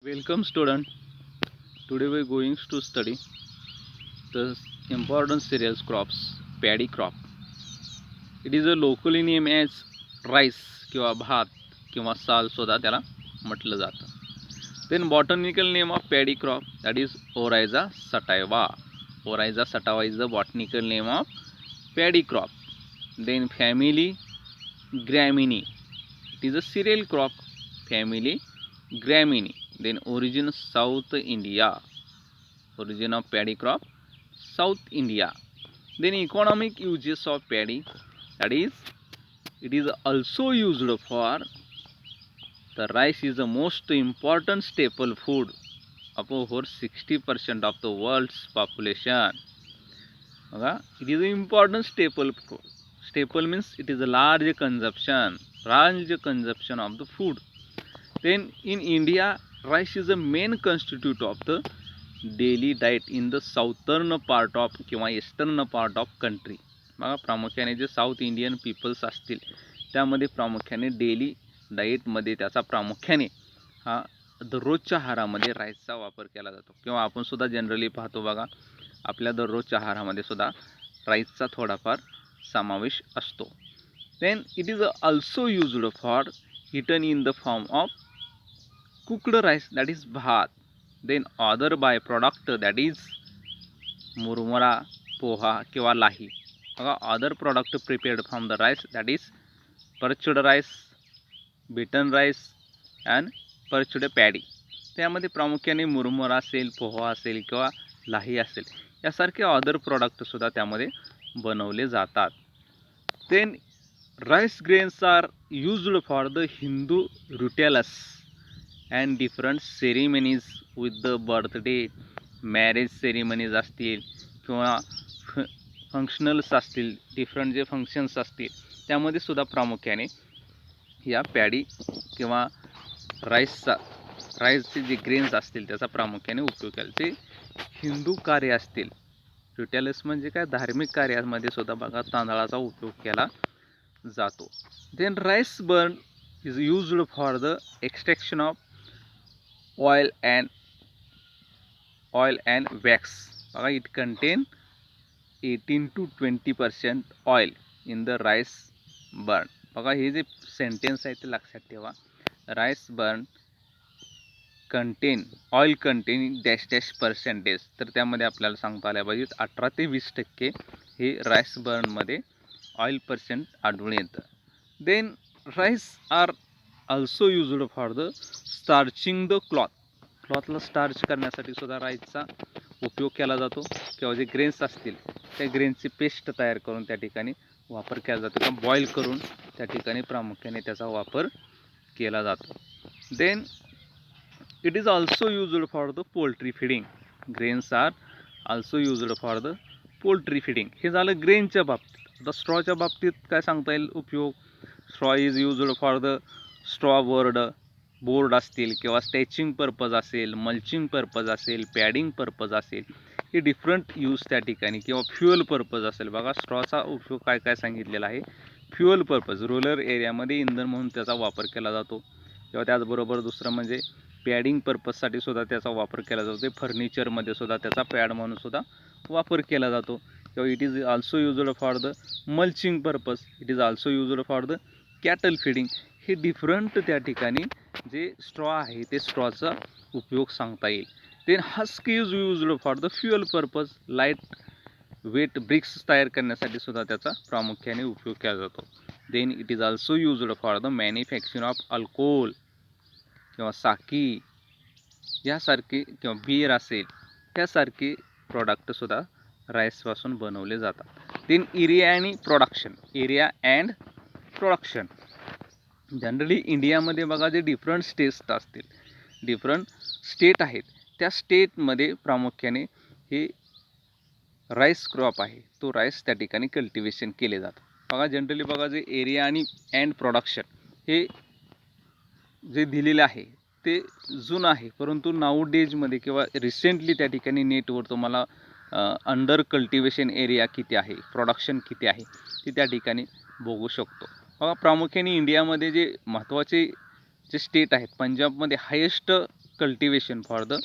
Welcome student. Today we are going to study the important cereals crops, paddy crop. It is a locally named as rice किंवा भात किंवा साल सुद्धा त्याला म्हटलं जातं. Then botanical name of paddy crop, that is Oryza sativa. Oryza sativa is the botanical name of paddy crop. Then family Gramineae. It is a cereal crop, family Gramineae. Then origin South India. Origin of paddy crop South India. Then economic uses of paddy, that is it is also used for the rice is the most important staple food of over 60% of the world's population. It is an important staple food. Staple means it is a large consumption of the food. Then in India, rice is the main constituent of the daily diet in the southern part of किंवा eastern part of country. बघा प्रामुख्याने जे south Indian people's असतील त्यामध्ये प्रामुख्याने daily डाएटमध्ये त्याचा प्रामुख्याने हा दररोजच्या आहारामध्ये राईसचा वापर केला जातो किंवा आपण सुद्धा जनरली पाहतो बघा आपल्या दररोजच्या आहारामध्ये सुद्धा राईसचा थोडाफार समावेश असतो. Then it is also used for eaten in the form of cooked rice, that is bhat. Then other byproduct, that is murmura, poha किंवा lahi. Other product prepared from the rice, that is parched rice, beaten rice and parched paddy. त्यामध्ये प्रामुख्याने मुरमुरा असेल, पोहा असेल किंवा लाही असेल यासारखे अदर प्रोडक्ट सुद्धा त्यामध्ये बनवले जातात. Then rice grains are used for the Hindu rituals and different ceremonies with the birthday, marriage ceremonies असतील किंवा फंक्शनल्स असतील, डिफरंट जे फंक्शन्स असतील त्यामध्ये सुद्धा प्रामुख्याने या पॅडी किंवा राईसचे जे ग्रेन्स असतील त्याचा प्रामुख्याने उपयोग केला. ते हिंदू कार्य असतील, रिटेलर्स म्हणजे काय धार्मिक कार्यामध्ये सुद्धा बघा तांदळाचा उपयोग केला जातो. Then rice bran is used for the extraction of oil and wax. बघा it contain 18 to 20% oil in the rice burn. बघा हे जे सेंटेन्स आहे ते लक्षात ठेवा. Rice burn oil content dash dash percentage, तर त्यामध्ये आपल्याला सांगता आल्या पाहिजे 18 ते 20% हे राईस बर्नमध्ये ऑइल पर्सेंट आढळून येतं. Then rice are also used for the starching the क्लॉथला स्टार्च करण्यासाठी सुद्धा राईसचा उपयोग केला जातो किंवा जे ग्रेन्स असतील त्या ग्रेन्सची पेस्ट तयार करून त्या ठिकाणी वापर केला जातो किंवा बॉईल करून त्या ठिकाणी प्रामुख्याने त्याचा वापर केला जातो. Then it is also used for the poultry feeding. Grains are also used for the poultry feeding. हे झालं ग्रेनच्या बाबतीत. आता स्ट्रॉच्या बाबतीत काय सांगता येईल उपयोग. Straw is used for the straw board असतील किंवा स्टॅचिंग पर्पज असेल, मल्चिंग पर्पज असेल, पॅडिंग पर्पज असेल, हे डिफरंट यूज त्या ठिकाणी किंवा फ्युअल पर्पज असेल. बघा स्ट्रॉचा उपयोग काय काय सांगितलेला आहे. फ्युअल पर्पज, रूरल एरियामध्ये इंधन म्हणून त्याचा वापर केला जातो किंवा त्याचबरोबर दुसरं म्हणजे पॅडिंग पर्पजसाठी सुद्धा त्याचा वापर केला जातो. ते फर्निचरमध्ये सुद्धा त्याचा पॅड म्हणून सुद्धा वापर केला जातो किंवा it is also used for the mulching purpose. It is also used for the cattle feeding. हे डिफरंट त्या ठिकाणी जे स्ट्रॉ आहे ते स्ट्रॉचा उपयोग सांगता येईल. Then husk is used for the fuel purpose. Light weight bricks तयार करण्यासाठी सुद्धा त्याचा प्रामुख्याने उपयोग केला जातो. Then it is also used for the manufacturing of alcohol किंवा साकी यासारखे किंवा बियर असेल यासारखे प्रॉडक्टसुद्धा राईसपासून बनवले जातात. Then area and production. Generally इंडियामध्ये बघा जे डिफरंट स्टेट आहेत त्या स्टेटमध्ये प्रामुख्याने हे राईस क्रॉप आहे तो राईस त्या ठिकाणी कल्टिवेशन केले जातं. बघा जनरली बघा जे एरिया अँड प्रोडक्शन हे जे दिलेलं आहे ते जुनं आहे, परंतु नाऊ डेजमध्ये किंवा रिसेंटली त्या ठिकाणी नेटवर तुम्हाला अंडर कल्टिवेशन एरिया किती आहे, प्रोडक्शन किती आहे ते त्या ठिकाणी बघू शकतो. बघा प्रामुख्याने इंडियामध्ये जे महत्त्वाचे जे स्टेट आहेत, पंजाबमध्ये highest cultivation for the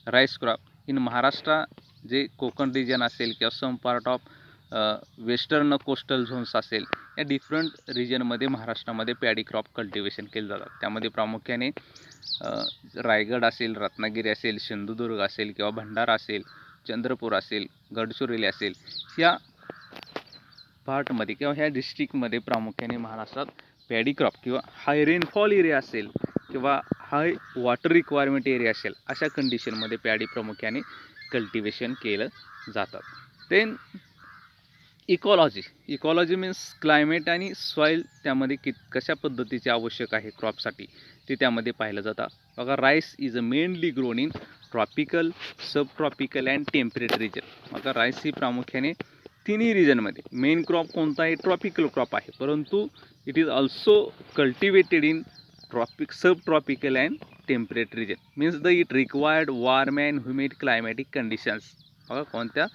rice crop in Maharashtra. जे कोकण रिजन असेल किंवा some part of western coastal zones असेल, या डिफरंट रिजनमध्ये महाराष्ट्रामध्ये पॅडी क्रॉप कल्टिवेशन केले जातात. त्यामध्ये प्रामुख्याने रायगड असेल, रत्नागिरी असेल, सिंधुदुर्ग असेल किंवा भंडारा असेल, चंद्रपूर असेल, गडचिरोली असेल, या पार्टमध्ये किंवा ह्या डिस्ट्रिक्टमध्ये प्रामुख्याने महाराष्ट्रात पॅडी क्रॉप किंवा हाय रेनफॉल एरिया असेल किंवा हाय वॉटर रिक्वायरमेंट एरिया असेल, अशा कंडिशनमध्ये पॅडी प्रामुख्याने कल्टिवेशन केलं जातात. देन इकॉलॉजी मीन्स क्लायमेट आणि सॉईल त्यामध्ये कशा पद्धतीचे आवश्यक आहे क्रॉपसाठी ते त्यामध्ये पाहिलं जातं. बघा, rice is a mainly grown in tropical, sub tropical and temperate region. बघा, राईस ही प्रामुख्याने तिन्ही रिजनमध्ये, मेन क्रॉप कोणता आहे, ट्रॉपिकल क्रॉप आहे, परंतु it is also cultivated in sub tropical and temperate region. Means it required warm and humid climatic conditions. बघा, कोणत्या,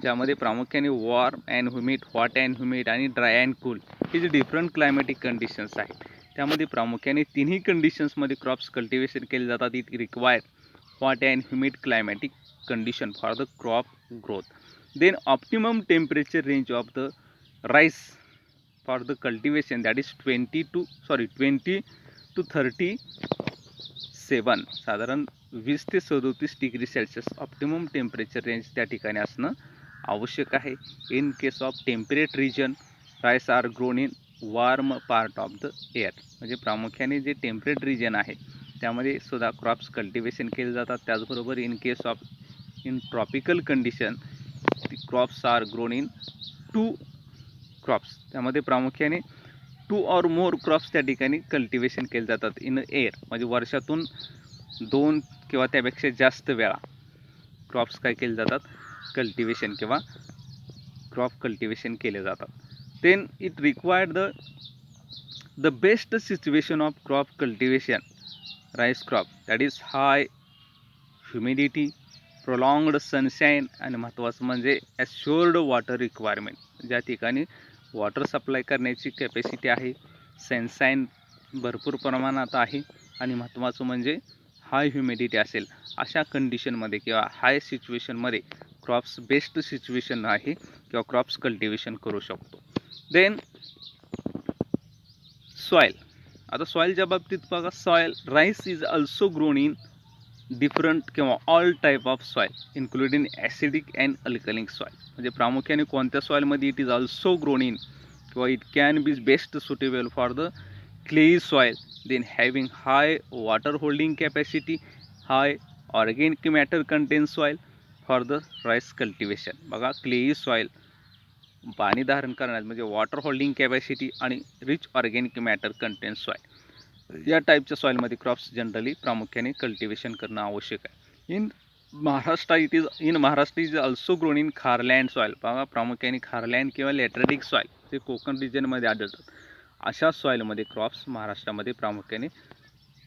ज्यामध्ये प्रामुख्याने warm and humid, hot and humid आणि ड्राय अँड कूल हे जे डिफरंट क्लायमॅटिक कंडिशन्स आहेत, त्यामध्ये प्रामुख्याने तिन्ही कंडिशन्समध्ये क्रॉप्स कल्टिवेशन केले जातात. It required hot and humid climatic condition for the crop growth. Then optimum temperature range of the rice for the cultivation, that is 20 to 37, साधारण 20 ते 37 degree Celsius optimum temperature range त्या ठिकाणी असणं आवश्यक आहे. In case of temperate region, rice are grown in warm part of the air. म्हणजे प्रामुख्याने जे टेम्परेट रिजन आहे त्यामध्ये सुद्धा क्रॉप्स कल्टिवेशन केले जातात. त्याचबरोबर in case of tropical condition, crops are grown in 2 crops. त्यामध्ये प्रामुख्याने 2 और मोर क्रॉप्स त्या ठिकाणी कल्टिवेशन केले जातात इन एअर. म्हणजे वर्षातून 2 किंवा त्यापेक्षा जास्त वेळा क्रॉप्स काय केले जातात, कल्टिवेशन किंवा क्रॉप कल्टिवेशन केले जातात. Then it required the best situation of crop cultivation rice crop, that is high humidity, prolonged sunshine आणि महत्त्वाचं म्हणजे ॲश्युअर्ड वॉटर रिक्वायरमेंट. ज्या ठिकाणी वॉटर सप्लाय करण्याची कॅपॅसिटी आहे, सनशाईन भरपूर प्रमाणात आहे आणि महत्त्वाचं म्हणजे हाय ह्युमिडिटी असेल, अशा कंडिशनमध्ये किंवा हाय सिच्युएशनमध्ये क्रॉप्स बेस्ट सिच्युएशन आहे किंवा क्रॉप्स कल्टिवेशन करू शकतो. Then soil. आता सॉईलच्या बाबतीत बघा, soil rice is also grown in different किंवा all type of soil including acidic and alkaline soil. म्हणजे प्रामुख्याने कोणत्या सॉईलमध्ये it is also grown in किंवा it can be best suitable for the clayey soil, then having high water holding capacity, high organic matter content soil for the rice cultivation. बघा, clayey soil पाणी धारण करण्यात म्हणजे water holding capacity आणि rich organic matter content soil, या टाईपच्या सॉईलमध्ये crops generally प्रामुख्याने कल्टिवेशन करणं आवश्यक आहे. In Maharashtra is also grown in खारलँड सॉईल. बघा, प्रामुख्याने खारलँड किंवा लॅटरिटिक सॉईल जे कोकण रिजनमध्ये आढळतात, अशा सॉईलमध्ये क्रॉप्स महाराष्ट्रामध्ये प्रामुख्याने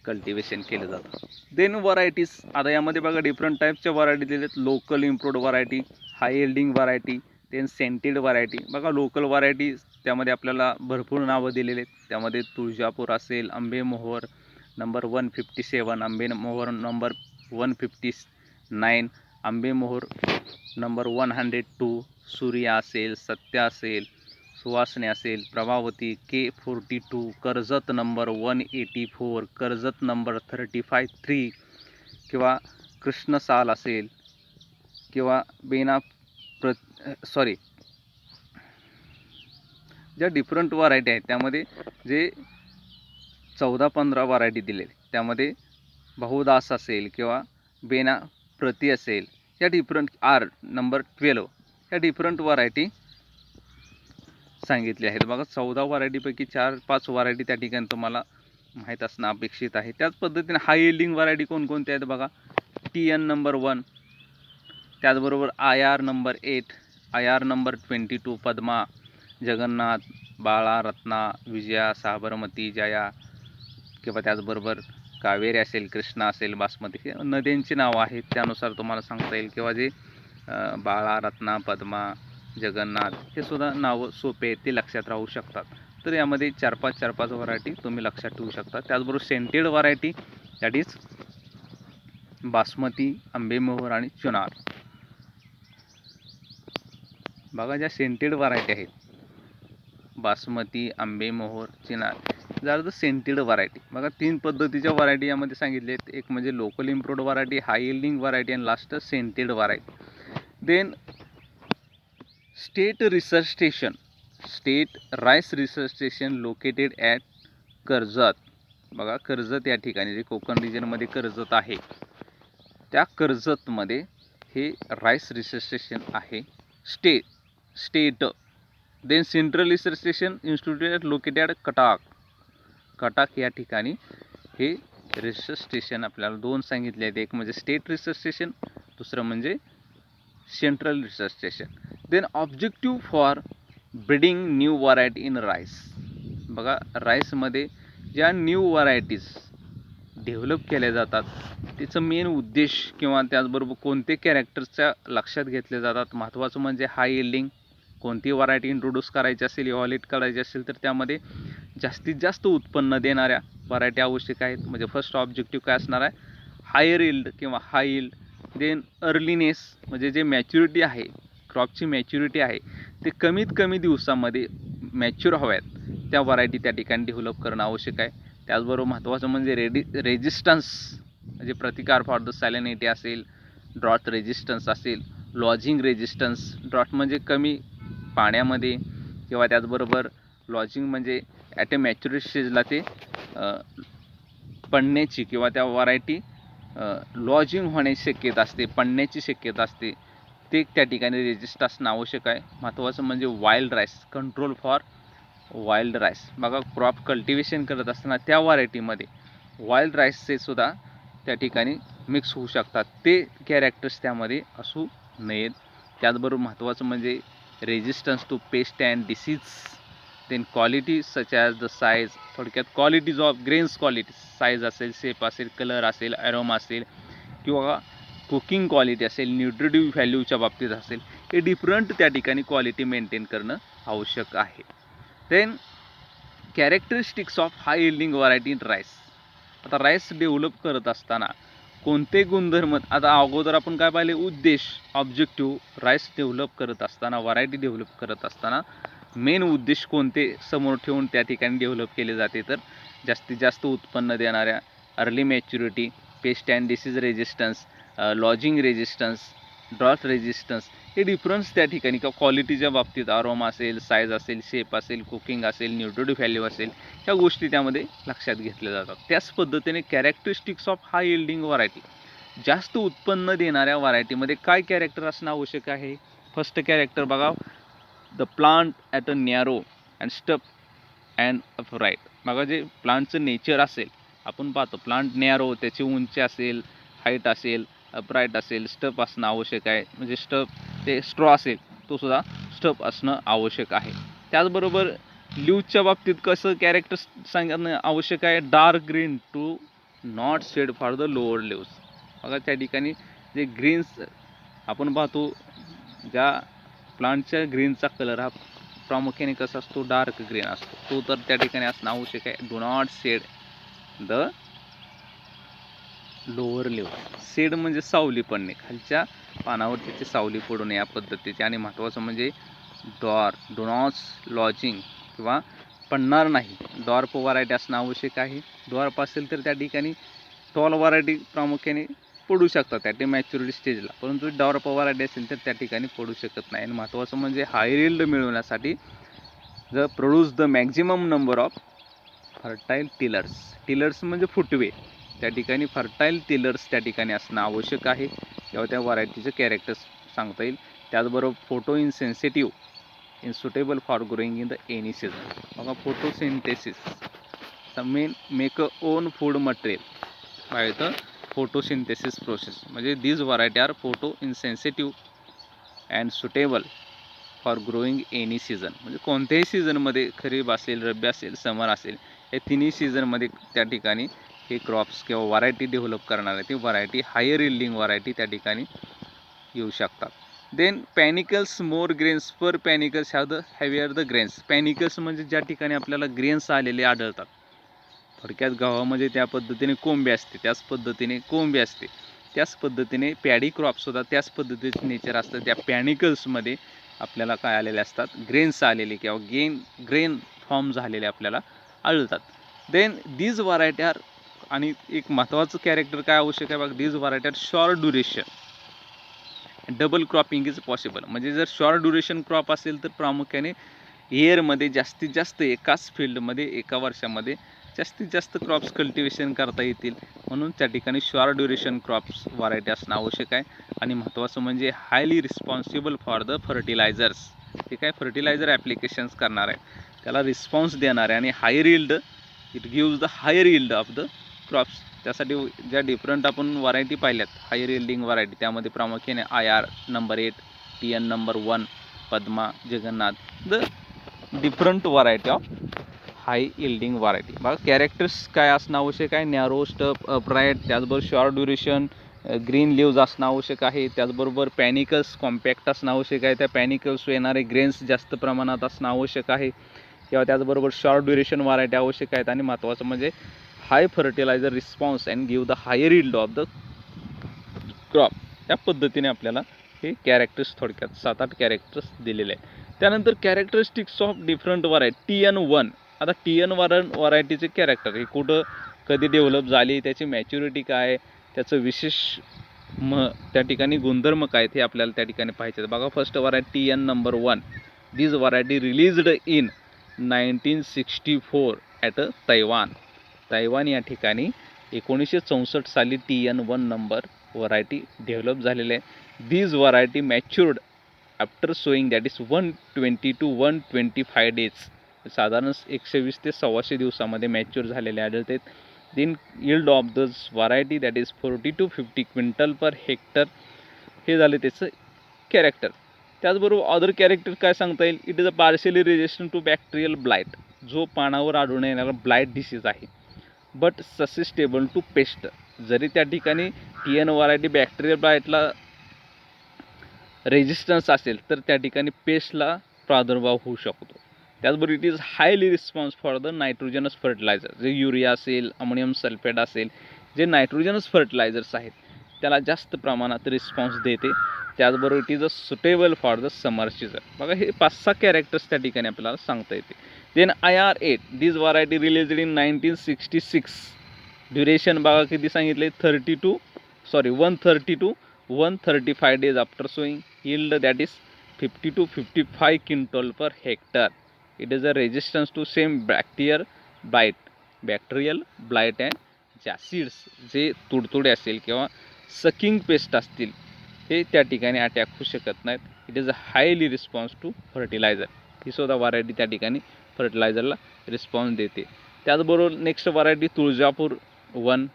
कल्टिवेशन केलं जातं. Then varieties. आता यामध्ये बघा डिफरंट टाईपच्या व्हरायटी दिलेत. Local improved variety, high yielding variety, then scented variety. बघा, लोकल व्हरायटी त्यामध्ये आपल्याला भरपूर नावं दिलेली आहेत. त्यामध्ये तुळजापूर असेल, Ambemohar number 157, Ambemohar number 159, Ambemohar number 102, Surya असेल, सत्य असेल, सुवासने असेल, Prabhavati K42, Karjat number 184, Karjat number 35-3 किंवा कृष्णसाल असेल किंवा ज्या डिफरंट व्हरायटी आहेत त्यामध्ये जे 14-15 व्हरायटी दिलेली, त्यामध्ये बहुदास असेल किंवा बेना प्रति असेल, या डिफरंट आर नंबर 12 या डिफरंट व्हरायटी सांगितले आहेत. बघा, 14 व्हरायटीपैकी 4-5 व्हरायटी त्या ठिकाणी तुम्हाला माहीत असणं अपेक्षित आहे. त्याच पद्धतीने हाय यील्डिंग व्हरायटी कोणकोणत्या आहेत बघा, TN नंबर 1, त्याचबरोबर IR number 8, IR number 22, Padma, Jagannath, बाळा, रत्ना, विजया, साबरमती, जया किंवा त्याचबरोबर कावेरी असेल, कृष्णा असेल, बासमती, नद्यांची नावं आहेत त्यानुसार तुम्हाला सांगता येईल. किंवा जे बाळा, रत्ना, पद्मा, जगन्नाथ हे सुद्धा नावं सोपे आहेत, ते लक्षात राहू शकतात. तर यामध्ये 4-5 व्हरायटी तुम्ही लक्षात ठेवू शकता. त्याचबरोबर scented variety, that is basmati, Ambemohar आणि चुनार. बघा ज्या सेंटेड व्हरायटी आहेत, बासमती, आंबेमोहोर, चिनार, आर द सेंटेड व्हरायटी. बघा 3 पद्धतीच्या व्हरायटी यामध्ये सांगितले आहेत. एक म्हणजे local improved variety, high yielding variety आणि last scented variety. Then state rice research station located at Karjat. बघा कर्जत या ठिकाणी, जे कोकण रिजनमध्ये कर्जत आहे, त्या कर्जतमध्ये हे राईस रिसर्च स्टेशन आहे. State. Then central research station institute located Cuttack या ठिकाणी हे रिसर्च स्टेशन आपल्याला 2 सांगितले आहेत. एक म्हणजे स्टेट रिसर्च स्टेशन, दुसरं म्हणजे central research station. Then objective for breeding new variety in rice. बघा राईसमध्ये ज्या न्यू व्हरायटीज डेव्हलप केल्या जातात, त्याचं मेन उद्देश किंवा त्याचबरोबर कोणते कॅरेक्टर्सच्या लक्षात घेतले जातात. महत्त्वाचं म्हणजे हाय यील्डिंग. कोणती व्हरायटी इंट्रोड्यूस करायची असेल, इव्हॉल्युएट करायची असेल, तर त्यामध्ये जास्तीत जास्त उत्पन्न देणाऱ्या व्हरायटी आवश्यक आहेत. म्हणजे फर्स्ट ऑब्जेक्टिव्ह काय असणार आहे, हायर यील्ड किंवा हाय यील्ड. देन अर्लीनेस, म्हणजे जे मॅच्युरिटी आहे, क्रॉपची मॅच्युरिटी आहे, ते कमीत कमी दिवसामध्ये मॅच्युअर हव्यात, त्या व्हरायटी त्या ठिकाणी डेव्हलप करणं आवश्यक आहे. त्याचबरोबर महत्त्वाचं म्हणजे रेजिस्टन्स, म्हणजे प्रतिकार फॉर द सॅलिनिटी असेल, ड्रॉट रेजिस्टन्स असेल, लॉजिंग रेजिस्टन्स. ड्रॉट म्हणजे कमी पाण्यामध्ये, किंवा त्याचबरोबर लॉजिंग म्हणजे ॲट ए मॅच्युरिटी स्टेजला ते पडण्याची किंवा त्या व्हरायटी लॉजिंग होण्याची शक्यता असते, पडण्याची शक्यता असते, ते त्या ठिकाणी रेजिस्ट असणं आवश्यक आहे. महत्त्वाचं म्हणजे wild rice, control for wild rice. बघा क्रॉप कल्टिवेशन करत असताना त्या व्हरायटीमध्ये वाईल्ड राईसचे सुद्धा त्या ठिकाणी मिक्स होऊ शकतात, ते कॅरेक्टर्स त्यामध्ये असू नयेत. त्याचबरोबर महत्त्वाचं म्हणजे resistance to pest and disease. Then quality such as the size, थोडक्यात qualities of grains quality, size असेल, शेप असेल, कलर असेल, ॲरोमा असेल, किंवा कुकिंग क्वालिटी असेल, न्यूट्रिटिव्ह व्हॅल्यूच्या बाबतीत असेल, हे डिफरंट त्या ठिकाणी क्वालिटी मेंटेन करणं आवश्यक आहे. Then characteristics of high yielding variety in rice. आता राईस डेव्हलप करत असताना कोणते गुणधर्म, आता अगोदर आपण काय पाहिले, उद्देश, ऑब्जेक्टिव्ह. राईस डेव्हलप करत असताना, व्हरायटी डेव्हलप करत असताना मेन उद्देश कोणते समोर ठेवून त्या ठिकाणी डेव्हलप केले जाते, तर जास्तीत जास्त उत्पन्न देणाऱ्या, early maturity, pest and disease resistance, lodging resistance, drought resistance, हे डिफरन्स त्या ठिकाणी किंवा क्वालिटीच्या बाबतीत अरोमा असेल, साईज असेल, शेप असेल, कुकिंग असेल, न्यूट्रिटिव्ह व्हॅल्यू असेल, ह्या गोष्टी त्यामध्ये लक्षात घेतल्या जातात. त्याच पद्धतीने characteristics of high yielding variety, जास्त उत्पन्न देणाऱ्या व्हरायटीमध्ये काय कॅरेक्टर असणं आवश्यक आहे. फर्स्ट कॅरेक्टर बघा, the plant at a narrow and स्टप अँड अपराईट. बघा जे प्लांटचं नेचर असेल, आपण पाहतो प्लांट नॅरो, त्याची उंची असेल, हाईट असेल, अपराईट असेल, स्टप असणं आवश्यक आहे. म्हणजे स्टप, ते स्ट्रॉ असेल, तो सुद्धा स्टप असणं आवश्यक आहे. त्याचबरोबर ल्यूजच्या बाबतीत कसं कॅरेक्टर सांगणं आवश्यक आहे, dark green to not shed for the lower leaves. बघा त्या ठिकाणी जे ग्रीन्स आपण पाहतो, ज्या प्लांटच्या ग्रीनचा कलर हा प्रामुख्याने कसा असतो, डार्क ग्रीन असतो, तो तर त्या ठिकाणी असणं आवश्यक आहे. Do not shade the lower level. Shade म्हणजे सावली पडणे, खालच्या पानावर त्याची सावली पडू नये या पद्धतीचे. आणि महत्त्वाचं म्हणजे डू नॉट लॉजिंग, किंवा पडणार नाही, डॉर्प व्हरायटी असणं आवश्यक आहे. डॉर्प असेल तर त्या ठिकाणी टॉल व्हरायटी प्रामुख्याने पडू शकतात त्या ते मॅच्युरिटी स्टेजला, परंतु डॉर्प व्हरायटी असेल तर त्या ठिकाणी पडू शकत नाही. आणि महत्त्वाचं म्हणजे हायर यील्ड मिळवण्यासाठी the produce the maximum number of fertile tillers म्हणजे फुटवे, त्या ठिकाणी फर्टाईल टिलर्स त्या ठिकाणी असणं आवश्यक आहे, तेव्हा त्या व्हरायटीचे कॅरेक्टर्स सांगता येईल. त्याचबरोबर photo insensitive, in suitable for growing in the any season. बघा photosynthesis, make a own food material काय तर फोटोसिंथेसिस प्रोसेस, म्हणजे these variety are photo insensitive and suitable for growing any season. म्हणजे कोणत्याही सीझनमध्ये, खरीप असेल, रब्बी असेल, समर असेल, या तिन्ही सीझनमध्ये त्या ठिकाणी हे क्रॉप्स किंवा व्हरायटी डेव्हलप करणार आहे, ती व्हरायटी हायर यील्डिंग व्हरायटी त्या ठिकाणी येऊ शकतात. Then panicles, more grains per panicles heavier the grains. Panicles म्हणजे ज्या ठिकाणी आपल्याला ग्रेन्स आलेले आढळतात, थोडक्यात गव्हामध्ये त्या पद्धतीने कोंबे असते, त्याच पद्धतीने कोंबे असते, त्याच पद्धतीने पॅडी क्रॉपसुद्धा त्याच पद्धतीचे नेचर असतं. त्या पॅनिकल्समध्ये आपल्याला काय आलेले असतात, ग्रेन्स आलेले किंवा ग्रेन फॉर्म झालेले आपल्याला आढळतात. देन दीज व्हरायटी आर, आणि एक महत्त्वाचं कॅरेक्टर काय आवश्यक आहे बघा, these variety are short duration, double cropping is possible. म्हणजे जर शॉर्ट ड्युरेशन क्रॉप असेल तर प्रामुख्याने इयरमध्ये जास्तीत जास्त एकाच फील्डमध्ये एका वर्षामध्ये जास्तीत जास्त क्रॉप्स कल्टिवेशन करता येतील, म्हणून त्या ठिकाणी शॉर्ट ड्युरेशन क्रॉप्स व्हरायटी असणं आवश्यक आहे. आणि महत्त्वाचं म्हणजे highly responsible for the fertilizers, ते काय फर्टिलायझर ॲप्लिकेशन्स करणार आहे त्याला रिस्पॉन्स देणार आहे, आणि higher yield, it gives the higher yield of the crops. त्यासाठी ज्या डिफरंट आपण व्हरायटी पाहिल्यात हायर यील्डिंग व्हरायटी, त्यामध्ये प्रामुख्याने IR number 8, TN number 1, Padma, Jagannath, the different variety of high yielding variety. बघा कॅरेक्टर्स काय असणं आवश्यक आहे, नॅरो स्टप, अपराईट, त्याचबरोबर शॉर्ट ड्युरेशन, ग्रीन लिव्ज असणं आवश्यक आहे. त्याचबरोबर पॅनिकल्स कॉम्पॅक्ट असणं आवश्यक आहे, त्या पॅनिकल्स येणारे ग्रेन्स जास्त प्रमाणात असणं आवश्यक आहे, किंवा त्याचबरोबर शॉर्ट ड्युरेशन व्हरायटी आवश्यक आहेत. आणि महत्त्वाचं म्हणजे high fertiliser response and give the higher yield of the crop. त्या पद्धतीने आपल्याला हे कॅरेक्टर्स थोडक्यात 7-8 कॅरेक्टर्स दिलेले आहेत. त्यानंतर characteristics of different variety TN1. आता TN व्हरायटीचे कॅरेक्टर हे कुठं कधी डेव्हलप झाली, त्याची मॅच्युरिटी काय, त्याचं विशेष त्या ठिकाणी गुणधर्म काय हे आपल्याला त्या ठिकाणी पाहायचे. बघा first variety TN number 1. This variety released in 1964 at Taiwan या ठिकाणी 1964 साली TN1 नंबर व्हरायटी डेव्हलप झालेले आहे. This variety matured after sowing, that is 120 to 125 days, साधारण 120 ते 125 दिवसामध्ये मॅच्युअर झालेले आढळते. दिन yield of the variety that is 40 to 50 quintal per hectare. हे झाले त्याचं कॅरेक्टर. त्याचबरोबर अदर कॅरेक्टर काय सांगता येईल, it is a partially resistant to bacterial blight, जो पानावर आढळून येणारा ब्लाइट डिसीज आहे, बट ससेस्टेबल टू पेस्ट. जरी त्या ठिकाणी TN व्हरायटी बॅक्टेरियल ब्लाइटला रेजिस्टन्स असेल तर त्या ठिकाणी पेस्टला प्रादुर्भाव होऊ शकतो. त्याचबरोबर it is highly response for the nitrogenous fertiliser, जे युरिया असेल, अमोनियम सल्फेट असेल, जे नायट्रोजनस फर्टिलायझर्स आहेत त्याला जास्त प्रमाणात रिस्पॉन्स देते. त्याचबरोबर it is a suitable for the summer season. बघा हे 5-6 कॅरेक्टर्स त्या ठिकाणी आपल्याला सांगता येते. Then IR8, this variety released in 1966. Duration बघा किती सांगितले, 130 to 135 days after sowing. Yield that is 50 to 55 quintal per hectare. It is a resistance to same bacterial blight and जासिड्स, जे तुडतुडे असेल किंवा सकिंग पेस्ट असतील हे त्या ठिकाणी अटॅक होऊ शकत नाहीत. It is a highly response to fertiliser. ही सुद्धा व्हरायटी त्या ठिकाणी फर्टिलायझरला रिस्पॉन्स देते. त्याचबरोबर next variety Tuljapur 1.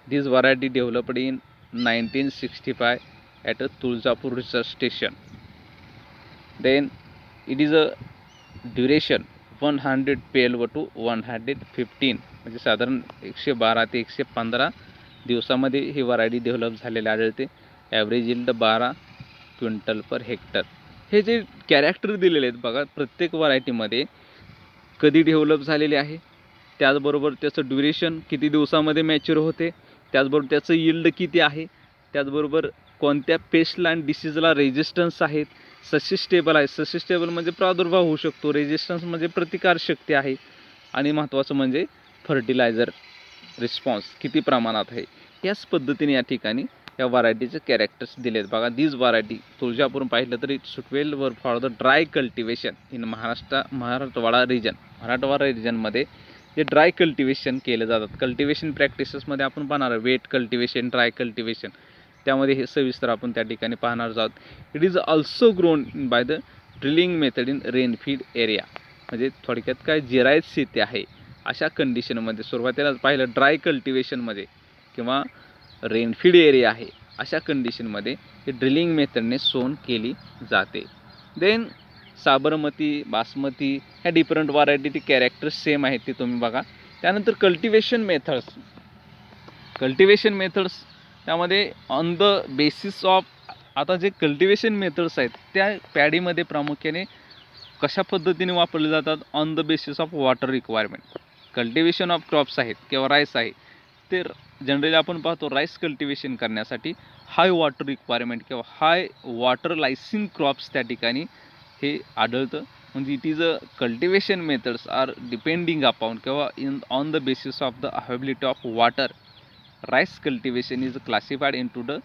This variety developed in 1965 at a Tulzapur research station. Then it is a duration 100 PLV to 115, म्हणजे साधारण 112 ते 115 दिवसामध्ये ही व्हरायटी डेव्हलप झालेली आढळते. Average yield 12 quintal per hectare. हे जे कॅरेक्टर दिलेले आहेत बघा प्रत्येक व्हरायटीमध्ये कधी डेव्हलप झालेले आहे, त्याचबरोबर त्याचं ड्युरेशन किती दिवसामध्ये मॅच्युअर होते, त्याचबरोबर त्याचं यील्ड किती आहे, त्याचबरोबर कोणत्या पेस्टला आणि डिसीजला रेजिस्टन्स आहेत, ससिस्टेबल आहे, ससिस्टेबल म्हणजे प्रादुर्भाव होऊ शकतो, रेजिस्टन्स म्हणजे प्रतिकारशक्ती आहे, आणि महत्त्वाचं म्हणजे फर्टिलायझर रिस्पॉन्स किती प्रमाणात आहे. याच पद्धतीने या ठिकाणी या व्हरायटीचे कॅरेक्टर्स दिलेत. बघा दिस व्हरायटी तुळजापूर पाहिलं तर it suitable for the dry cultivation in Marathwada रिजनमध्ये जे ड्राय कल्टिवेशन केले जातात. कल्टिवेशन प्रॅक्टिसेसमध्ये आपण पाहणार वेट कल्टिवेशन, ड्राय कल्टिवेशन, त्यामध्ये हे सविस्तर आपण त्या ठिकाणी पाहणार आहोत. It is also grown by the drilling method in rainfed area, म्हणजे थोडक्यात काय जिरायत शेती आहे अशा कंडिशनमध्ये सुरुवातीला पाहिलं ड्राय कल्टिवेशनमध्ये किंवा रेनफीड एरिया आहे अशा कंडिशनमध्ये हे ड्रिलिंग मेथडने सोन केली जाते. देन साबरमती, बासमती ह्या डिफरंट व्हरायटी कॅरेक्टर्स सेम आहेत ते तुम्ही बघा. त्यानंतर कल्टिवेशन मेथड्स त्यामध्ये ऑन द बेसिस ऑफ, आता जे कल्टिवेशन मेथड्स आहेत त्या पॅडीमध्ये प्रामुख्याने कशा पद्धतीने वापरले जातात, on the basis of water requirement. Cultivation of crops आहेत किंवा राईस आहे ते जनरली आपण पाहतो राईस कल्टिवेशन करण्यासाठी हाय वॉटर रिक्वायरमेंट किंवा हाय वॉटर लायसिंग क्रॉप्स त्या ठिकाणी हे आढळतं. म्हणजे it is a cultivation methods are depending upon किंवा on the basis of the availability of water. Rice cultivation is classified into the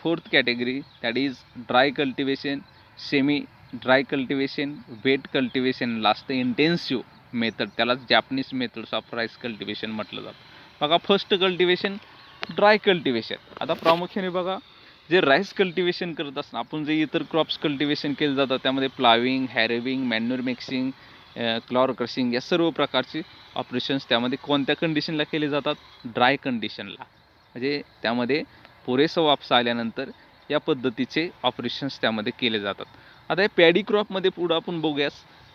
fourth category, that is dry cultivation, semi dry cultivation, wet cultivation, last intensive method, त्याला Japanese methods of rice cultivation म्हटलं जातं. बघा first cultivation dry cultivation. आता प्रामुख्याने बघा जे rice cultivation करत असताना आपण जे इतर क्रॉप्स कल्टिवेशन केले जातात त्यामध्ये प्लाविंग, हॅरोविंग, मॅन्युअर मिक्सिंग, क्लॉर क्रशिंग या सर्व प्रकारचे ऑपरेशन्स त्यामध्ये कोणत्या कंडिशनला केले जातात? ड्राय कंडिशनला. म्हणजे त्यामध्ये पुरेसा वापसा आल्यानंतर या पद्धतीचे ऑपरेशन्स त्यामध्ये केले जातात. आता या पॅडी क्रॉपमध्ये पुढं आपण बघूयास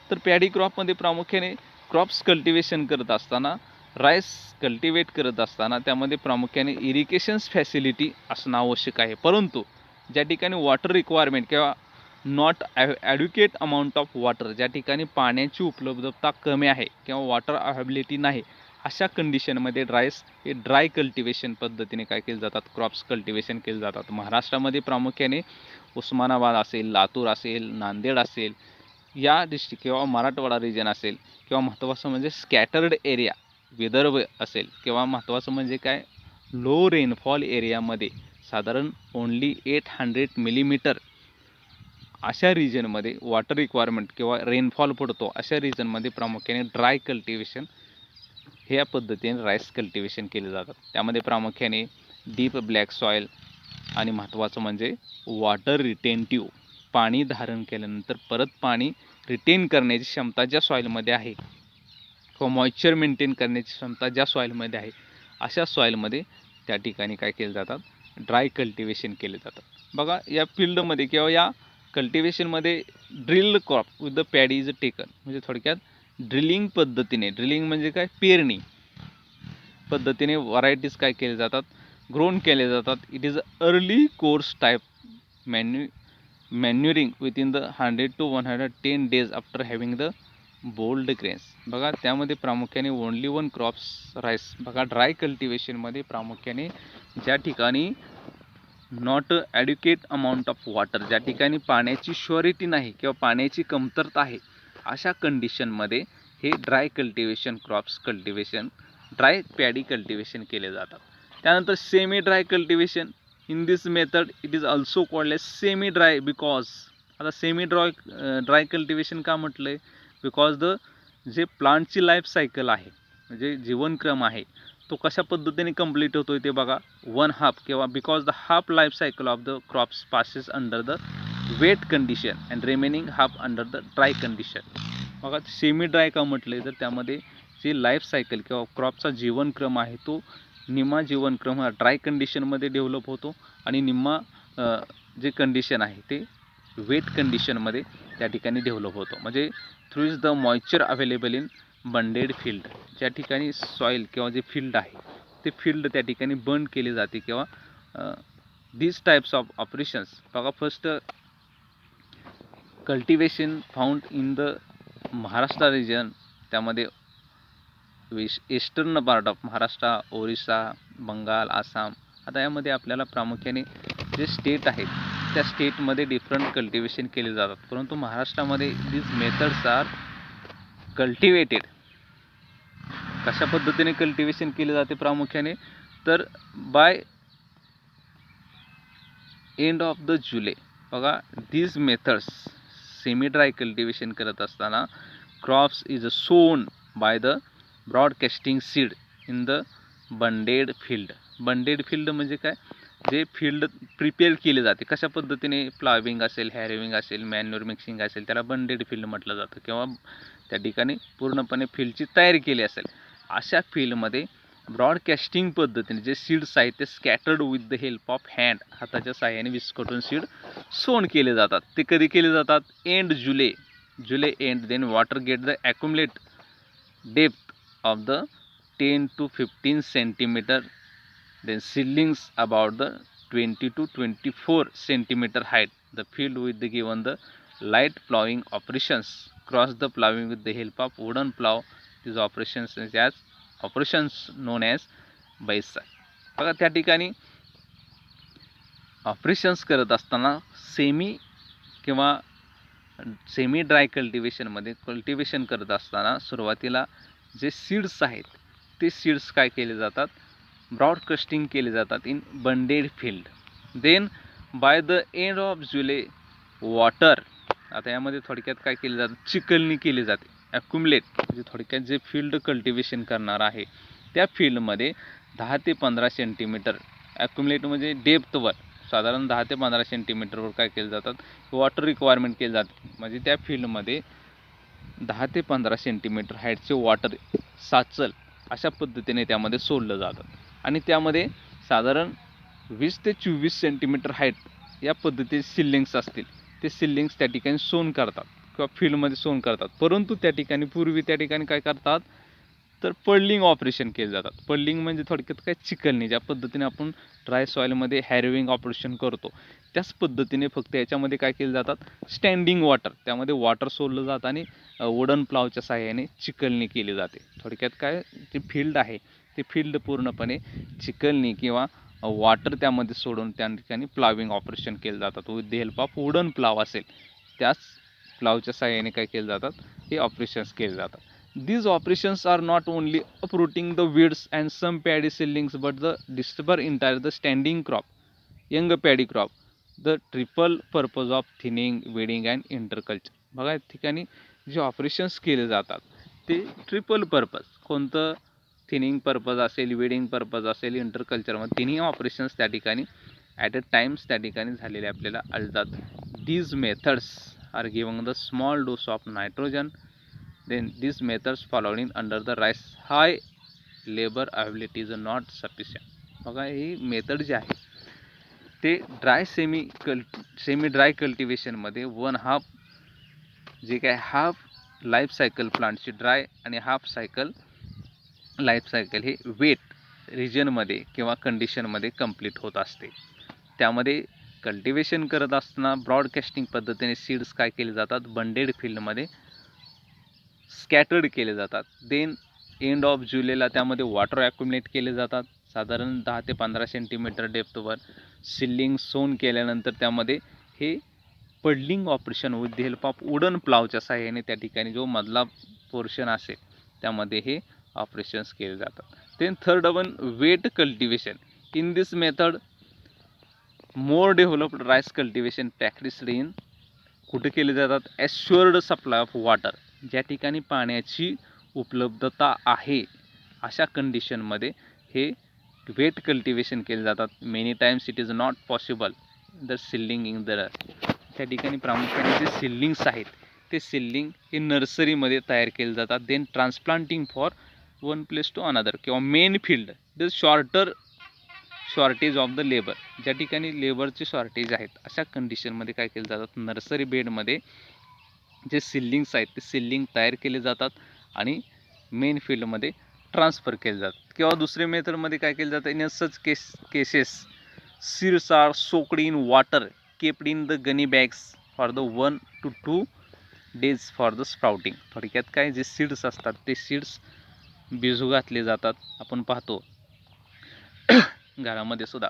तर पॅडी क्रॉपमध्ये प्रामुख्याने क्रॉप्स कल्टिवेशन करत असताना, राईस कल्टिवेट करत असताना त्यामध्ये प्रामुख्याने इरिगेशन्स फॅसिलिटी असणं आवश्यक आहे. परंतु ज्या ठिकाणी वॉटर रिक्वायरमेंट किंवा not adequate amount of water, ज्या ठिकाणी पाण्याची उपलब्धता कमी आहे किंवा वॉटर अवेबिलिटी नाही, अशा कंडिशनमध्ये राईस हे ड्राय कल्टिवेशन पद्धतीने काय केले जातात? क्रॉप्स कल्टिवेशन केले जातात. महाराष्ट्रामध्ये प्रामुख्याने उस्मानाबाद असेल, लातूर असेल, नांदेड असेल या डिस्ट्रिक्ट किंवा मराठवाडा रिजन असेल किंवा महत्त्वाचं म्हणजे स्कॅटर्ड एरिया विदर्भ असेल किंवा महत्त्वाचं म्हणजे काय लो रेनफॉल एरियामध्ये साधारण ओनली 800 मिलीमीटर अशा रिजनमध्ये वॉटर रिक्वायरमेंट किंवा रेनफॉल पडतो अशा रिजनमध्ये प्रामुख्याने ड्राय कल्टिवेशन हे या पद्धतीने राईस कल्टिवेशन केले जातात. त्यामध्ये प्रामुख्याने डीप ब्लॅक सॉईल आणि महत्त्वाचं म्हणजे वॉटर रिटेंटिव्ह, पाणी धारण केल्यानंतर परत पाणी रिटेन करण्याची क्षमता ज्या सॉईलमध्ये आहे किंवा मॉइश्चर मेंटेन करण्याची क्षमता ज्या सॉईलमध्ये आहे अशा सॉईलमध्ये त्या ठिकाणी काय केले जातात? ड्राय कल्टिवेशन केले जातात. बघा या फील्डमध्ये किंवा या कल्टिवेशनमध्ये drilled crop with the paddy is taken. म्हणजे थोडक्यात ड्रिलिंग पद्धतीने, ड्रिलिंग म्हणजे काय पेरणी पद्धतीने व्हरायटीज काय केले जातात? ग्रोन केले जातात. It is early coarse type manuring within the 100 to 110 days after having the bold grains. बघा त्यामध्ये प्रामुख्याने ओनली वन क्रॉप्स राईस. बघा ड्राय कल्टिवेशनमध्ये प्रामुख्याने ज्या ठिकाणी not adequate amount of water, ज्या ठिकाणी पाण्याची श्युरिटी नाही किंवा पाण्याची कमतरता आहे अशा कंडिशनमध्ये हे dry cultivation crops cultivation dry paddy cultivation केले जातात. त्यानंतर semi dry cultivation. In this method it is also called as semi dry because. आता सेमी ड्राय कल्टिवेशन का म्हटलं आहे? बिकॉज द जे प्लांटची लाईफ सायकल आहे म्हणजे जीवनक्रम आहे तो कशा पद्धतीने कंप्लीट होतो आहे ते बघा. 1/2 किंवा because the half life cycle of the crops passes under the wet condition and remaining half under the dry condition. बघा सेमी ड्राय का म्हटलं तर त्यामध्ये जी लाईफ सायकल किंवा क्रॉपचा जीवनक्रम आहे तो निम्मा जीवनक्रम हा ड्राय कंडिशनमध्ये डेव्हलप होतो आणि निम्मा जे कंडिशन आहे ते वेट कंडिशनमध्ये त्या ठिकाणी डेव्हलप होतो. म्हणजे through is the moisture available in bunded field. ज्या ठिकाणी सॉईल किंवा जे फील्ड आहे ते फील्ड त्या ठिकाणी बंड केले जाते किंवा these types of operations. बघा first cultivation found in the Maharashtra region, त्यामध्ये eastern part of Maharashtra, Orissa, Bengal, Assam. आता यामध्ये आपल्याला प्रामुख्याने जे स्टेट आहेत त्या स्टेटमध्ये डिफरंट कल्टिवेशन केले जातात. परंतु महाराष्ट्रामध्ये these methods आर कल्टिवेटेड. कशा पद्धतीने कल्टिवेशन केले जाते प्रामुख्याने तर by end of the July. बघा these methods semi dry cultivation करत असताना crops is sown by the broadcasting seed in the bunded field. Bunded field म्हणजे काय? जे फील्ड प्रिपेअर केले जाते कशा पद्धतीने प्लाविंग असेल, हॅरोविंग असेल, मॅन्युअर मिक्सिंग असेल त्याला बंडेड फील्ड म्हटलं जातं किंवा त्या ठिकाणी पूर्णपणे फील्डची तयारी केली असेल अशा फील्डमध्ये ब्रॉडकास्टिंग पद्धतीने जे सीड्स आहेत ते scattered with the help of hand, हाताच्या साहाय्याने विस्कटून सीड सोन केले जातात. ते कधी केले जातात? End July end. Then water get the accumulate depth of the 10 to 15 centimeter. Then seedlings about the 20 to 24 centimeter height. The field with the given the light plowing operations. Cross the plowing with the help of wooden plow. These operations is as operations known as Baisakh. बघा त्या ठिकाणी operations करत असताना semi dry कल्टिवेशनमध्ये cultivation करत असताना सुरुवातीला जे seeds आहेत ते सीड्स काय केले जातात, ब्रॉडकास्टिंग केले जातात in bunded field. Then by the end of जुलै वॉटर, आता यामध्ये थोडक्यात काय केले जातं, चिकलणी केली जाते. ॲक्युमुलेट म्हणजे थोडक्यात जे फील्ड कल्टिवेशन करणार आहे त्या फील्डमध्ये 10 ते 15 सेंटीमीटर ॲक्युमुलेट म्हणजे डेप्थवर साधारण 10 ते 15 सेंटीमीटरवर काय केले जातात, वॉटर रिक्वायरमेंट केली जाते. म्हणजे त्या फील्डमध्ये 10 ते 15 सेंटीमीटर हाईटचे वॉटर साचल अशा पद्धतीने त्यामध्ये सोडलं जातं. आणि त्यामध्ये साधारण 20 ते 24 सेंटीमीटर हाईट या पद्धतीचे सिलिंग्स असतील, ते सिलिंग्स त्या ठिकाणी सोन करतात किंवा फील्डमध्ये सोन करतात. परंतु त्या ठिकाणी काय करतात तर पडलिंग ऑपरेशन केले जातात. पडलिंग म्हणजे थोडक्यात काय, चिकलणी. ज्या पद्धतीने आपण ड्राय सॉईलमध्ये हॅरोविंग ऑपरेशन करतो त्याच पद्धतीने फक्त याच्यामध्ये काय केले जातात, स्टँडिंग वॉटर, त्यामध्ये वॉटर सोडलं जातं आणि वुडन प्लावच्या साहाय्याने चिकलणी केली जाते. थोडक्यात काय, जे फील्ड आहे ते फील्ड पूर्णपणे चिकलणी किंवा वॉटर त्यामध्ये सोडून त्या ठिकाणी प्लाविंग ऑपरेशन केले जातात. With the help of wooden plough असेल त्याच प्लावच्या साहाय्याने काय केले जातात, हे ऑपरेशन्स केले जातात. These operations are not only uprooting the weeds and some paddy seedlings but the disturb entire the standing crop, young paddy crop, the triple purpose of thinning, weeding and interculture. बघा या ठिकाणी जे operations केले जातात ते triple purpose, कोणतं, thinning purpose असेल, wedding purpose असेल, इंटरकल्चरमध्ये तिन्ही ऑपरेशन्स त्या ठिकाणी ॲट अ टाइम्स त्या ठिकाणी झालेले आपल्याला आढळतात. These methods are giving the small dose of nitrogen. Then these methods followed in under the rice high labor availability is not sufficient. बघा ही मेथड जी आहे ते सेमी ड्राय कल्टिवेशनमध्ये 1/2 जे काय हाफ लाईफ सायकल प्लांटची ड्राय आणि हाफ सायकल लाईफ सायकल हे weight रिजनमध्ये किंवा कंडिशनमध्ये कंप्लीट होत असते. त्यामध्ये कल्टिवेशन करत असताना ब्रॉडकास्टिंग पद्धतीने सीड्स काय केले जातात, बंडेड फील्डमध्ये स्कॅटर्ड केले जातात. देन एंड ऑफ जुलैला त्यामध्ये वॉटर ॲक्युमुलेट केले जातात साधारण 10 ते 15 सेंटीमीटर डेप्थवर. सिलिंग सोन केल्यानंतर त्यामध्ये हे puddling operation with the help of wooden प्लावच्या साहाय्याने त्या ठिकाणी जो मधला पोर्शन असेल त्यामध्ये हे ऑपरेशन्स केले जातात. Then third one, wet cultivation. In this method more developed rice cultivation practised in कुठे केले जातात, ॲश्युअर्ड सप्लाय ऑफ वॉटर, ज्या ठिकाणी पाण्याची उपलब्धता आहे अशा कंडिशनमध्ये हे वेट कल्टिवेशन केले जातात. Many times it is not possible the ceiling in the, त्या ठिकाणी प्रामुख्याने जे सिलिंग्स आहेत ते सिलिंग हे नर्सरीमध्ये तयार केले जातात. Then transplanting for one place to another किंवा main field, the shortage of the labour, ज्या ठिकाणी लेबरचे शॉर्टेज आहेत अशा कंडिशनमध्ये काय केले जातात, नर्सरी बेडमध्ये जे सिलिंग्स आहेत ते सिलिंग तयार केले जातात आणि मेन फील्डमध्ये ट्रान्सफर केले जातात. किंवा दुसरे मेथडमध्ये काय केलं जातं, in such cases seeds are soaked in water kept in the gunny bags for the 1 to 2 days for the sprouting. थोडक्यात काय, जे सीड्स असतात ते सीड्स भिजू घातले जातात. आपण पाहतो घरामध्ये सुद्धा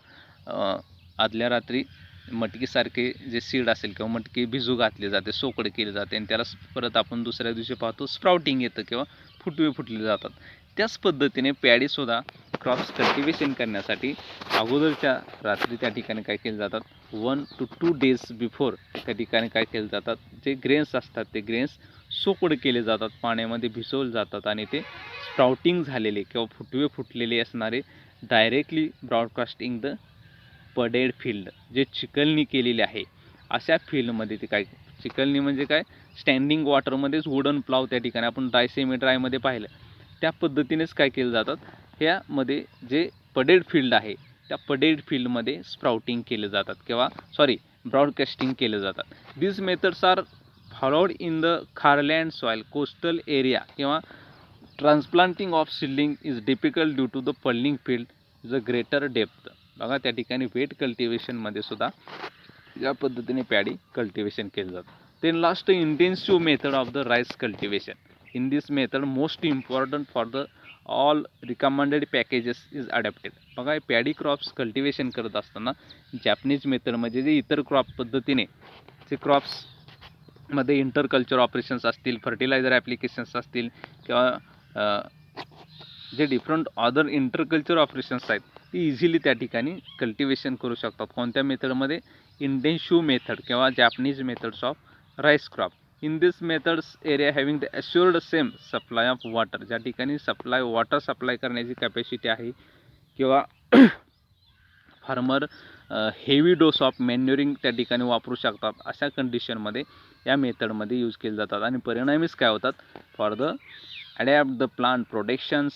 आदल्या रात्री मटकीसारखे जे सीड असेल किंवा मटकी भिजू घातली जाते, सोकड केली जाते आणि त्याला परत आपण दुसऱ्या दिवशी पाहतो स्प्राउटिंग येतं किंवा फुटवे फुटले जातात. त्याच पद्धतीने पॅडीसुद्धा क्रॉप्स कल्टिवेशन करण्यासाठी अगोदरच्या रात्री त्या ठिकाणी काय केले जातात, 1 to 2 days बिफोर त्या ठिकाणी काय केले जातात, जे ग्रेन्स असतात ते ग्रेन्स सोकड केले जातात, पाण्यामध्ये भिजवले जातात आणि ते स्प्राउटिंग झालेले किंवा फुटवे फुटलेले असणारे डायरेक्टली ब्रॉडकास्टिंग द पडेड फील्ड, जे चिकलणी केलेली आहे अशा फील्डमध्ये ते काय, चिकलणी म्हणजे काय, स्टँडिंग वॉटरमध्येच वुडन प्लाव त्या ठिकाणी आपण सेमी ड्रायमध्ये पाहिलं त्या पद्धतीनेच काय केलं जातात, ह्यामध्ये जे पडेड फील्ड आहे त्या पडेड फील्डमध्ये स्प्राउटिंग केले जातात किंवा ब्रॉडकास्टिंग केले जातात. These methods are followed in the खारलँड सॉइल कोस्टल एरिया किंवा transplanting of seedling is difficult due to the puddling field is a greater depth. बघा त्या ठिकाणी वेट कल्टिवेशनमध्ये सुद्धा या पद्धतीने पॅडी कल्टिवेशन केलं जातं. Then last, intensive method of the rice cultivation. In this method most important for the all recommended packages is adapted. बघा paddy crops cultivation करत असताना जॅपनीज मेथड म्हणजे जे इतर क्रॉप पद्धतीने जे क्रॉप्समध्ये इंटरकल्चर ऑपरेशन्स असतील, फर्टिलायझर ॲप्लिकेशन्स असतील किंवा जे डिफरंट अदर इंटरकल्चर ऑपरेशन्स आहेत ती इझिली त्या ठिकाणी कल्टिवेशन करू शकतात. कोणत्या मेथडमध्ये? इंटेन्सिव्ह मेथड किंवा Japanese methods of rice crop. In this methods area having the assured same supply of water, ज्या ठिकाणी वॉटर सप्लाय करण्याची कॅपॅसिटी आहे किंवा farmer heavy dose of manuring त्या ठिकाणी वापरू शकतात, अशा कंडिशनमध्ये या मेथडमध्ये यूज केले जातात. आणि परिणामीच काय होतात? For the adapt the plant protections.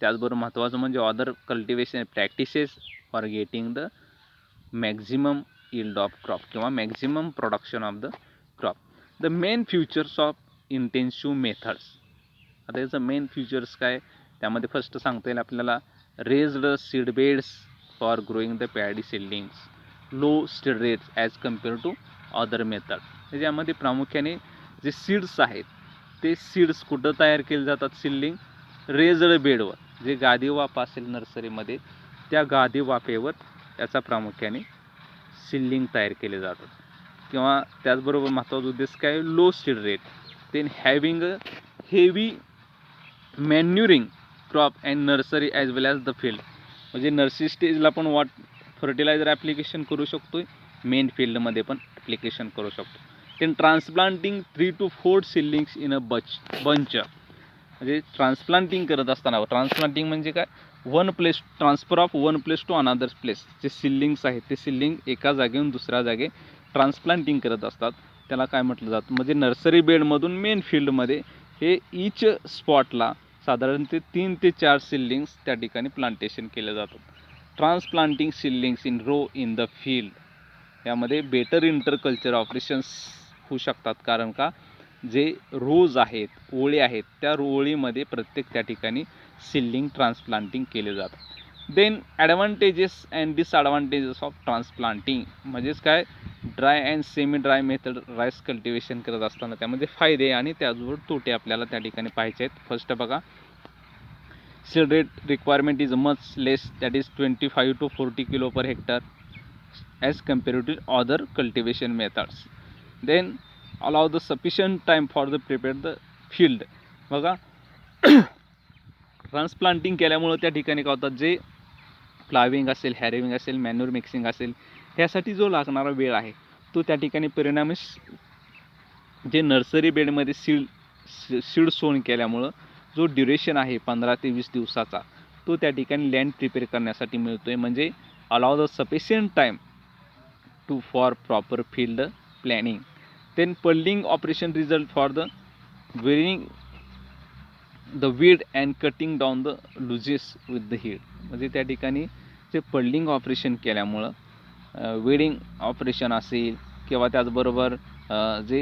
त्याचबरोबर महत्त्वाचं म्हणजे other cultivation practices for getting the maximum yield of crop किंवा maximum production of the crop. The main futures of intensive methods. आता याचं मेन फ्युचर्स काय? त्यामध्ये फर्स्ट सांगता येईल आपल्याला raised seed beds for growing the paddy seedlings, low seed rates as compare to other method. ज्यामध्ये प्रामुख्याने जे सीड्स आहेत ते सीड्स कुठं तयार केले जातात? सीडलिंग रेज्ड बेडवर, जे गादी वाफ असेल नर्सरीमध्ये त्या गादी वाफेवर त्याचा प्रामुख्याने सीडलिंग तयार केले जातात. किंवा त्याचबरोबर महत्त्वाचा उद्देश काय? Low seed rate, then having a heavy manuring crop and nursery as well as the field. म्हणजे नर्सरी स्टेजला पण फर्टिलायझर ॲप्लिकेशन करू शकतो, मेन फील्डमध्ये पण ॲप्लिकेशन करू शकतो. Then transplanting 3 to 4 seedlings in a bunch. म्हणजे ट्रान्सप्लांटिंग करत असताना, ट्रान्सप्लांटिंग म्हणजे काय? Transfer of one place to another place. जे सीडलिंग्स आहेत ते सीडलिंग एका जागेहून दुसऱ्या जागे ट्रान्सप्लांटिंग करत असतात, त्याला काय म्हटलं जातं? म्हणजे नर्सरी बेडमधून मेन फील्डमध्ये हे ईच स्पॉटला साधारणतः 3 ते 4 सीडलिंग्स त्या ठिकाणी प्लांटेशन केले जातात. Transplanting seedlings in row in the field. यामध्ये बेटर इंटरकल्चर ऑपरेशन्स होऊ शकतात, कारण का जे रोज आहेत, ओळी आहेत, त्या ओळीमध्ये प्रत्येक त्या ठिकाणी सीडलिंग ट्रान्सप्लांटिंग केले जातात. Then advantages and disadvantages of transplanting. म्हणजेच काय? Dry and semi dry method rice cultivation करत असताना त्यामध्ये फायदे आणि त्याचबरोबर तोटे आपल्याला त्या ठिकाणी पाहायचे आहेत. फर्स्ट बघा, seed rate requirement is much less, that is 25 to 40 kilo per hectare as compared to other cultivation methods. Then allow the sufficient time for the prepare the field. बघा ट्रान्सप्लांटिंग केल्यामुळं त्या ठिकाणी काय होतात? जे प्लाविंग असेल, हॅरेविंग असेल, मॅन्युअर मिक्सिंग असेल, ह्यासाठी जो लागणारा वेळ आहे तो त्या ठिकाणी परिणामी जे नर्सरी बेडमध्ये सीड सोन केल्यामुळं जो ड्युरेशन आहे 15 ते 20 दिवसाचा तो त्या ठिकाणी लँड प्रिपेअर करण्यासाठी मिळतो आहे. म्हणजे allow the sufficient time to for proper field planning. Then puddling operation result for the wearing the weed and cutting down the losses with the heed. म्हणजे त्या ठिकाणी जे पल्डिंग ऑपरेशन केल्यामुळं वीडिंग ऑपरेशन असेल किंवा त्याचबरोबर जे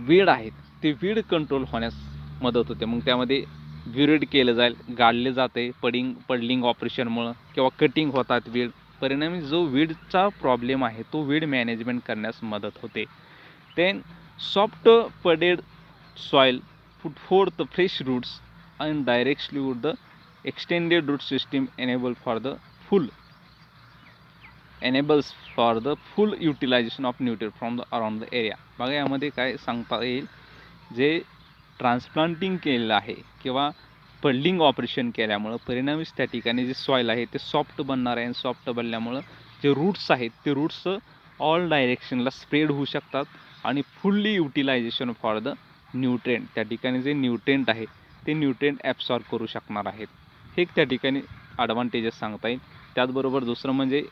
वीड आहेत ते वीड कंट्रोल होण्यास मदत होते. मग त्यामध्ये व्युरेड केलं जाईल, गाडले जाते पडलिंग ऑपरेशनमुळं किंवा कटिंग होतात वीड. परिणामी जो वीडचा प्रॉब्लेम आहे तो वीड मॅनेजमेंट करण्यास मदत होते. Then soft puddled soil put forth the fresh roots and directly with the extended root system enables for the full utilization of nutrient from the around the area. बघा यामध्ये काय सांगता येईल? जे ट्रान्सप्लांटिंग केलेलं आहे किंवा पल्डिंग ऑपरेशन केल्यामुळं परिणामीच त्या ठिकाणी जे सॉईल आहे ते सॉफ्ट बनणार आहे आणि सॉफ्ट बनल्यामुळं जे रूट्स आहेत ते रूट्स ऑल डायरेक्शनला स्प्रेड होऊ शकतात आणि fully utilization for the nutrient. त्या ठिकाणी जे न्यूट्रेंट आहे ते न्यूट्रेंट ॲब्सॉर्ब करू शकणार आहेत. हे त्या ठिकाणी ॲडव्हान्टेजेस सांगता येईल. त्याचबरोबर दुसरं म्हणजे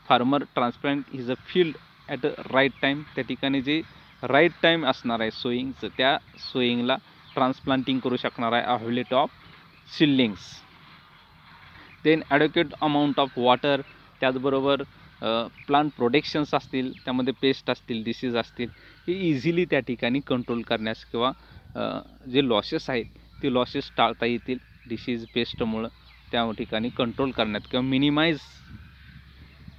farmer transplant is a field at a right time. त्या ठिकाणी जे राईट टाईम असणार आहे सोईंगचं, त्या सोईंगला ट्रान्सप्लांटिंग करू शकणार आहे availability of seedlings. Then adequate amount of water. त्याचबरोबर प्लांट प्रोटेक्शन्स असतील, त्यामध्ये पेस्ट असतील, डिसीज असतील, हे इझिली त्या ठिकाणी कंट्रोल करण्यास किंवा जे लॉसेस आहेत ते लॉसेस टाळता येतील डिसीज पेस्टमुळं. त्या ठिकाणी कंट्रोल करण्यात किंवा मिनिमाइज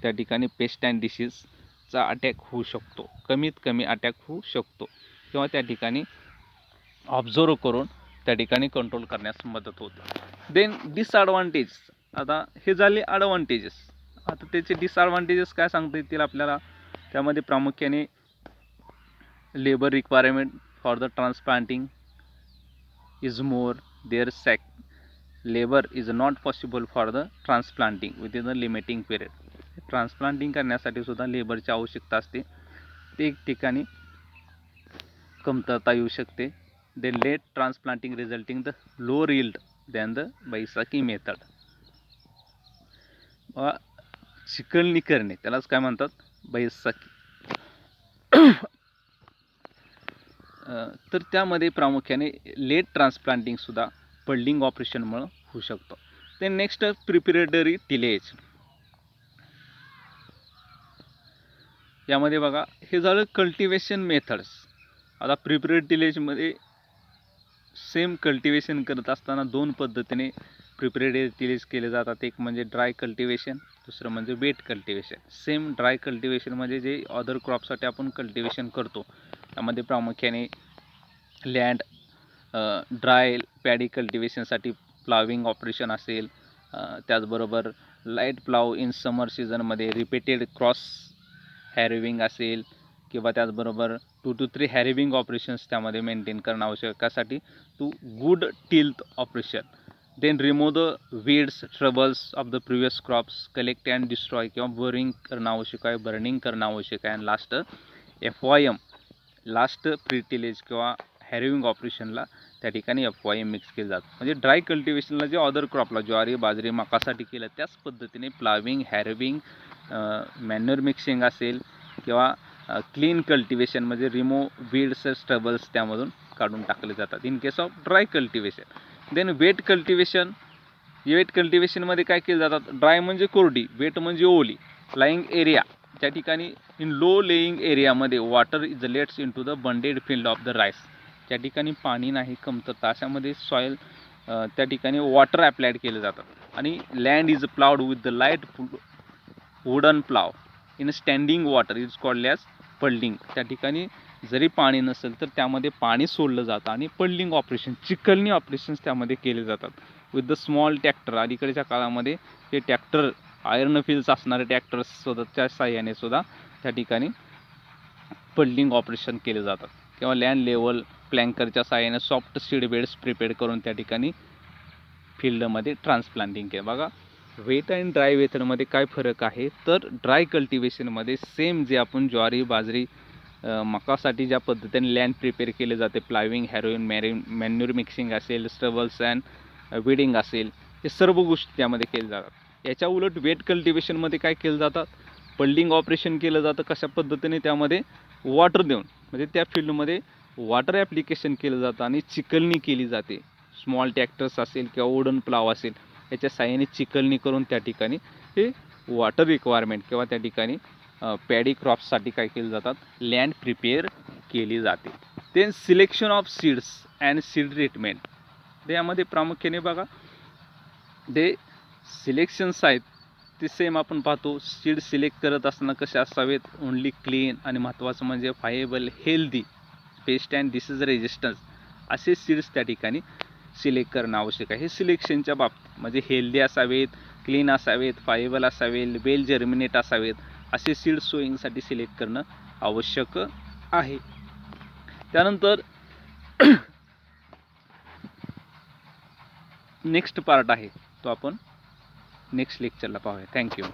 त्या ठिकाणी पेस्ट अँड डिसीजचा अटॅक होऊ शकतो, कमीत कमी अटॅक होऊ शकतो. किंवा त्या ठिकाणी ऑब्झर्व करून त्या ठिकाणी कंट्रोल करण्यास मदत होते. देन डिसॲडव्हान्टेज, आता हे झाले ॲडव्हान्टेजेस. आता त्याचे डिसॲडव्हान्टेजेस काय सांगता येतील आपल्याला. त्यामध्ये प्रामुख्याने labour requirement for the transplanting is more, there labour is not possible for the transplanting within the limiting period. Transplanting करण्यासाठी सुद्धा लेबरची आवश्यकता असते, ते एक ठिकाणी कमतरता येऊ शकते. Then late transplanting resulting the lower yield than the Baisakhi method. चिकलणी करणे त्यालाच काय म्हणतात, बैसाकी. तर त्यामध्ये प्रामुख्याने लेट ट्रान्सप्लांटिंग सुद्धा पल्डिंग ऑपरेशनमुळे होऊ शकतं. ते नेक्स्ट प्रिपरेटरी टिलेज. यामध्ये बघा, हे झालं कल्टिवेशन मेथड्स. आता प्रिपरेटरी टिलेजमध्ये सेम कल्टिवेशन करत असताना दोन पद्धतीने प्रिपरेटरी टिलेज केले जातात. एक म्हणजे ड्राय कल्टिवेशन, दुसरं म्हणजे wet cultivation. Same dry cultivation म्हणजे जे अदर क्रॉपसाठी आपण कल्टिवेशन करतो, त्यामध्ये प्रामुख्याने लँड ड्राय पॅडी कल्टिवेशनसाठी प्लाविंग ऑपरेशन असेल, त्याचबरोबर लाईट प्लाव इन समर सीझनमध्ये रिपीटेड क्रॉस हॅरविंग असेल, किंवा त्याचबरोबर 2 to 3 हॅरविंग ऑपरेशन्स त्यामध्ये मेंटेन करणं आवश्यक आहे to good tilth operation. Then remove the weeds troubles of the previous crops, collect and destroy किंवा बोरिंग करणं आवश्यक आहे, बर्निंग करणं आवश्यक आहे. आणि लास्ट FYM, लास्ट प्रिटिलेज किंवा हॅरविंग ऑपरेशनला त्या ठिकाणी FYM मिक्स केलं जातं. म्हणजे ड्राय कल्टिवेशनला जे अदर क्रॉपला ज्वारी बाजरी मकासाठी केलं त्याच पद्धतीने प्लाविंग, हॅरविंग, मॅन्युअर मिक्सिंग असेल, किंवा क्लीन कल्टिवेशन म्हणजे रिमूव्ह वीड्स स्ट्रबल्स त्यामधून काढून टाकले जातात in case of dry cultivation. Then wet cultivation. Wet कल्टिवेशनमध्ये काय केलं जातात, ड्राय म्हणजे कोरडी, वेट म्हणजे ओली. लाईंग एरिया, त्या ठिकाणी इन लो लेईंग एरियामध्ये water is lets in to the bunded field of the rice. त्या ठिकाणी पाणी नाही, कमतरता, अशामध्ये सॉईल त्या ठिकाणी वॉटर ॲप्लाइड केलं जातं. आणि land is ploughed with the light wooden plough in standing water is called as puddling. त्या ठिकाणी जरी पाणी नसेल तर त्यामध्ये पाणी सोडलं जातं आणि पल्डिंग ऑपरेशन, चिखलणी ऑपरेशन्स त्यामध्ये केले जातात विथ द स्मॉल ट्रॅक्टर. अलीकडच्या काळामध्ये हे ट्रॅक्टर आयर्न फिल्स असणारे ट्रॅक्टर्स स्वतःच्या साह्याने सुद्धा त्या ठिकाणी पल्डिंग ऑपरेशन केले जातात, किंवा लँड लेवल प्लँकरच्या साह्याने सॉफ्ट सीड बेड्स प्रिपेअर करून त्या ठिकाणी फील्डमध्ये ट्रान्सप्लांटिंग केलं. बघा, वेट आणि ड्राय मेथडमध्ये काय फरक आहे, तर ड्राय कल्टिवेशनमध्ये सेम जे आपण ज्वारी बाजरी मकासाठी ज्या पद्धतीने लँड प्रिपेअर केले जाते, प्लाविंग, हॅरोईन, मॅन्युअर मिक्सिंग असेल, स्ट्रबल्स अँड विडिंग असेल, हे सर्व गोष्टी त्यामध्ये केल्या जातात. याच्या उलट वेट कल्टिवेशनमध्ये काय केलं जातात, पल्डिंग ऑपरेशन केलं जातं. कशा पद्धतीने, त्यामध्ये वॉटर देऊन, म्हणजे त्या फील्डमध्ये वॉटर ॲप्लिकेशन केलं जातं आणि चिखलणी केली जाते. स्मॉल ट्रॅक्टर्स असेल किंवा वुडन प्लाव असेल, याच्या साह्याने चिखलणी करून त्या ठिकाणी हे वॉटर रिक्वायरमेंट किंवा त्या ठिकाणी पॅडी क्रॉप्ससाठी काय केलं जातात, लँड प्रिपेअर केली जाते. Then selection of seeds and seed treatment. यामध्ये प्रामुख्याने बघा, ते सिलेक्शन्स आहेत ते सेम आपण पाहतो. सीड सिलेक्ट करत असताना कसे असावेत, ओनली क्लीन, आणि महत्त्वाचं म्हणजे viable, healthy, pest and disease resistance असे सीड्स त्या ठिकाणी सिलेक्ट करणं आवश्यक आहे. हे सिलेक्शनच्या बाबतीत म्हणजे हेल्दी असावेत, क्लीन असावेत, फायबल असावेत, वेल जर्मिनेट असावेत, असे सीड सोईंगसाठी सिलेक्ट करणं आवश्यक आहे. त्यानंतर नेक्स्ट पार्ट आहे तो आपण नेक्स्ट लेक्चरला पाहूया. थँक्यू.